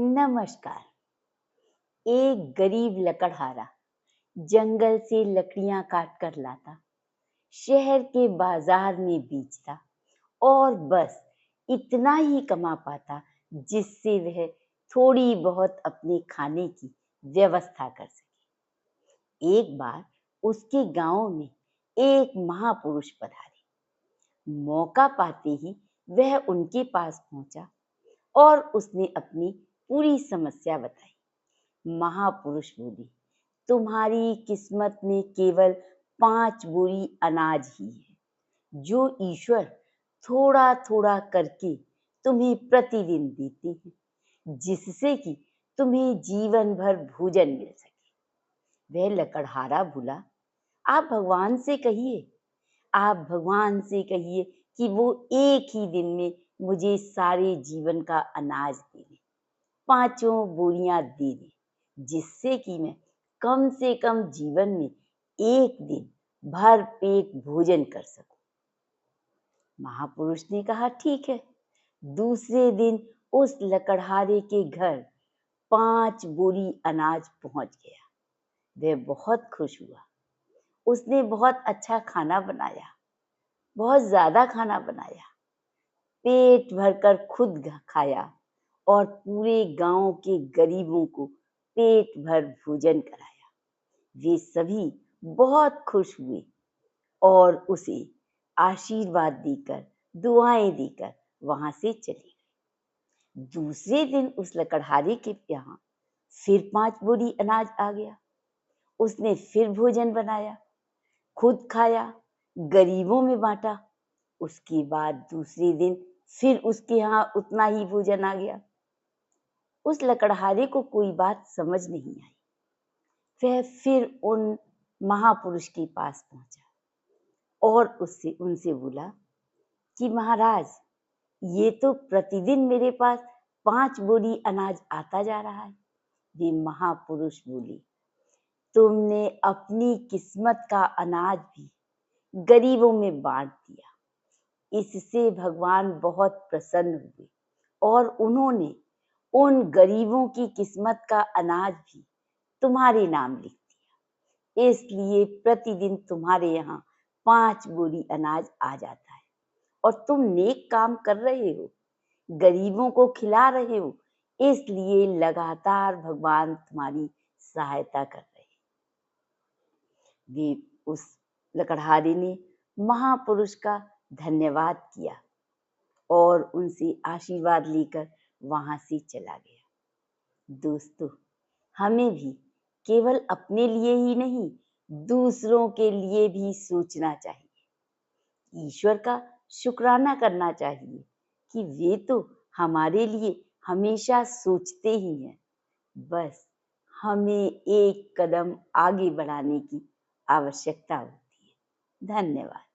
नमस्कार। एक गरीब लकड़हारा जंगल से लकड़ियां काट कर लाता, शहर के बाजार में बेचता और बस इतना ही कमा पाता जिससे वह थोड़ी बहुत अपने खाने की व्यवस्था कर सके। एक बार उसके गांव में एक महापुरुष पधारे। मौका पाते ही वह उनके पास पहुंचा और उसने अपनी पूरी समस्या बताई। महापुरुष बोले, तुम्हारी किस्मत में केवल 5 बोरी अनाज ही है, जो ईश्वर थोड़ा थोड़ा करके तुम्हें प्रतिदिन देते हैं, जिससे कि तुम्हें जीवन भर भोजन मिल सके। वह लकड़हारा बोला, आप भगवान से कहिए, आप भगवान से कहिए कि वो एक ही दिन में मुझे सारे जीवन का अनाज दे दे, 5 बोरियां दे दे, जिससे कि मैं कम से कम जीवन में एक दिन भर पेट भोजन कर सकूं। महापुरुष ने कहा, ठीक है। दूसरे दिन उस लकड़हारे के घर 5 बोरी अनाज पहुंच गया। वह बहुत खुश हुआ। उसने बहुत अच्छा खाना बनाया, बहुत ज्यादा खाना बनाया, पेट भरकर खुद खाया और पूरे गांव के गरीबों को पेट भर भोजन कराया। वे सभी बहुत खुश हुए और उसे आशीर्वाद देकर, दुआएं देकर वहां से चले गए। दूसरे दिन उस लकड़हारे के यहाँ फिर 5 बोरी अनाज आ गया। उसने फिर भोजन बनाया, खुद खाया, गरीबों में बांटा। उसके बाद दूसरे दिन फिर उसके यहाँ उतना ही भोजन आ गया। उस लकड़हारे को कोई बात समझ नहीं आई। वह फिर उन महापुरुष के पास पहुंचा और उनसे बोला कि महाराज, ये तो प्रतिदिन मेरे पास 5 बोरी अनाज आता जा रहा है। वे महापुरुष बोले, तुमने अपनी किस्मत का अनाज भी गरीबों में बांट दिया। इससे भगवान बहुत प्रसन्न हुए और उन्होंने उन गरीबों की किस्मत का अनाज भी तुम्हारे नाम लिख दिया। इसलिए प्रतिदिन तुम्हारे यहाँ 5 बोरी अनाज आ जाता है और तुम नेक काम कर रहे हो, गरीबों को खिला रहे हो, इसलिए लगातार भगवान तुम्हारी सहायता कर रहे हैं। वे उस लकड़हारे ने महापुरुष का धन्यवाद किया और उनसे आशीर्वाद लेकर वहां से चला गया। दोस्तों, हमें भी केवल अपने लिए ही नहीं, दूसरों के लिए भी सोचना चाहिए। ईश्वर का शुक्राना करना चाहिए कि वे तो हमारे लिए हमेशा सोचते ही हैं। बस हमें एक कदम आगे बढ़ाने की आवश्यकता होती है। धन्यवाद।